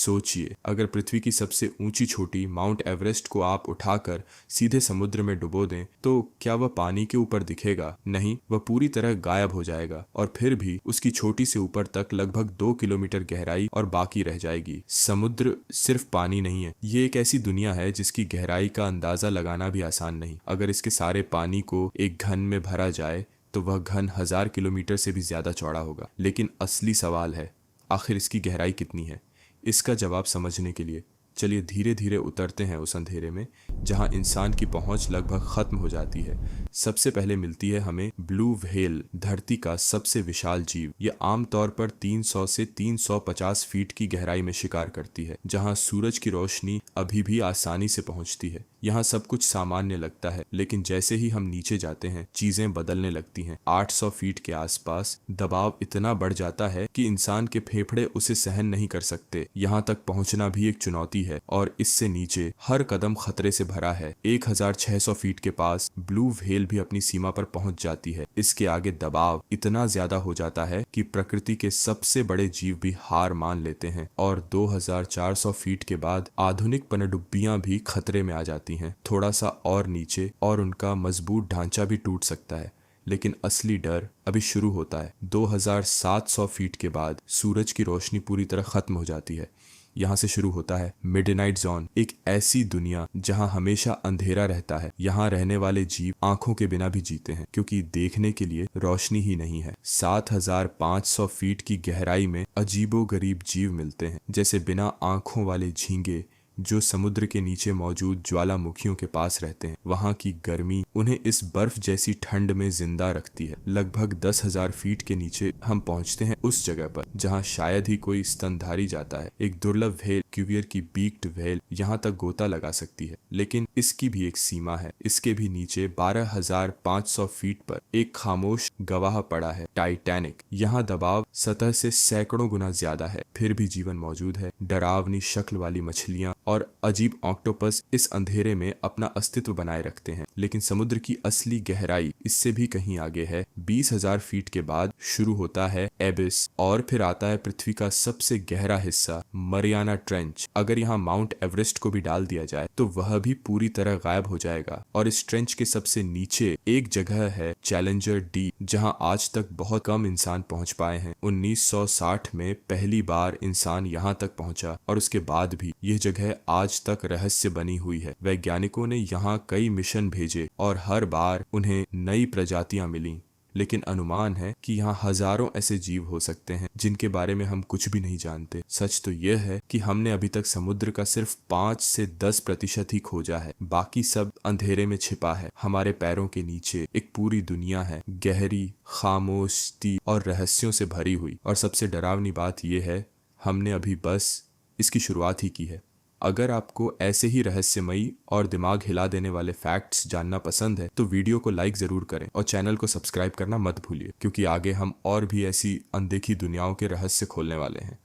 सोचिए, अगर पृथ्वी की सबसे ऊंची चोटी माउंट एवरेस्ट को आप उठाकर सीधे समुद्र में डुबो दें तो क्या वह पानी के ऊपर दिखेगा? नहीं, वह पूरी तरह गायब हो जाएगा और फिर भी उसकी चोटी से ऊपर तक लगभग 2 किलोमीटर गहराई और बाकी रह जाएगी। समुद्र सिर्फ पानी नहीं है, ये एक ऐसी दुनिया है जिसकी गहराई का अंदाजा लगाना भी आसान नहीं। अगर इसके सारे पानी को एक घन में भरा जाए तो वह घन 1000 किलोमीटर से भी ज्यादा चौड़ा होगा। लेकिन असली सवाल है, आखिर इसकी गहराई कितनी है? इसका जवाब समझने के लिए चलिए धीरे धीरे उतरते हैं उस अंधेरे में जहां इंसान की पहुंच लगभग खत्म हो जाती है। सबसे पहले मिलती है हमें ब्लू व्हेल, धरती का सबसे विशाल जीव। यह आमतौर पर 300 से 350 फीट की गहराई में शिकार करती है, जहां सूरज की रोशनी अभी भी आसानी से पहुंचती है। यहाँ सब कुछ सामान्य लगता है, लेकिन जैसे ही हम नीचे जाते हैं चीजें बदलने लगती हैं। 800 फीट के आसपास दबाव इतना बढ़ जाता है कि इंसान के फेफड़े उसे सहन नहीं कर सकते। यहाँ तक पहुंचना भी एक चुनौती है और इससे नीचे हर कदम खतरे से भरा है। 1600 फीट के पास ब्लू व्हेल भी अपनी सीमा पर पहुंच जाती है। इसके आगे दबाव इतना ज्यादा हो जाता है कि प्रकृति के सबसे बड़े जीव भी हार मान लेते हैं और 2400 फीट के बाद आधुनिक पनडुब्बियां भी खतरे में आ जाती हैं। थोड़ा सा और नीचे और उनका मजबूत ढांचा भी टूट सकता है। लेकिन असली डर अभी शुरू होता है। 2700 फीट के बाद सूरज की रोशनी पूरी तरह खत्म हो जाती है। यहाँ से शुरू होता है मिडनाइट जोन, एक ऐसी दुनिया जहाँ हमेशा अंधेरा रहता है। यहाँ रहने वाले जीव आंखों के बिना भी जीते हैं, क्योंकि देखने के लिए रोशनी ही नहीं है। 7500 फीट की गहराई में अजीबोगरीब जीव मिलते हैं, जैसे बिना आंखों वाले झींगे जो समुद्र के नीचे मौजूद ज्वालामुखियों के पास रहते हैं। वहाँ की गर्मी उन्हें इस बर्फ जैसी ठंड में जिंदा रखती है। लगभग 10,000 फीट के नीचे हम पहुँचते हैं उस जगह पर जहाँ शायद ही कोई स्तनधारी जाता है। एक दुर्लभ व्हेल, क्यूवियर की बीक्ड व्हेल यहाँ तक गोता लगा सकती है, लेकिन इसकी भी एक सीमा है। इसके भी नीचे 12,500 फीट पर एक खामोश गवाह पड़ा है, टाइटैनिक। यहाँ दबाव सतह से सैकड़ों गुना ज्यादा है, फिर भी जीवन मौजूद है। डरावनी शक्ल वाली मछलियां और अजीब ऑक्टोपस इस अंधेरे में अपना अस्तित्व बनाए रखते हैं। लेकिन समुद्र की असली गहराई इससे भी कहीं आगे है। 20,000 फीट के बाद शुरू होता है एबिस और फिर आता है पृथ्वी का सबसे गहरा हिस्सा, मरियाना ट्रेंच। अगर यहाँ माउंट एवरेस्ट को भी डाल दिया जाए तो वह भी पूरी तरह गायब हो जाएगा। और इस ट्रेंच के सबसे नीचे एक जगह है चैलेंजर डी, जहाँ आज तक बहुत कम इंसान पहुंच पाए हैं। 1960 में पहली बार इंसान यहाँ तक पहुंचा और उसके बाद भी यह जगह आज तक रहस्य बनी हुई है। वैज्ञानिकों ने यहाँ कई मिशन भेजे और हर बार उन्हें नई प्रजातियां मिली, लेकिन अनुमान है कि यहाँ हजारों ऐसे जीव हो सकते हैं जिनके बारे में हम कुछ भी नहीं जानते। सच तो यह है कि हमने अभी तक समुद्र का सिर्फ 5 से 10% ही खोजा है, बाकी सब अंधेरे में छिपा है। हमारे पैरों के नीचे एक पूरी दुनिया है, गहरी, खामोश और रहस्यों से भरी हुई। और सबसे डरावनी बात यह है, हमने अभी बस इसकी शुरुआत ही की है। अगर आपको ऐसे ही रहस्यमयी और दिमाग हिला देने वाले फैक्ट्स जानना पसंद है तो वीडियो को लाइक जरूर करें और चैनल को सब्सक्राइब करना मत भूलिए, क्योंकि आगे हम और भी ऐसी अनदेखी दुनियाओं के रहस्य खोलने वाले हैं।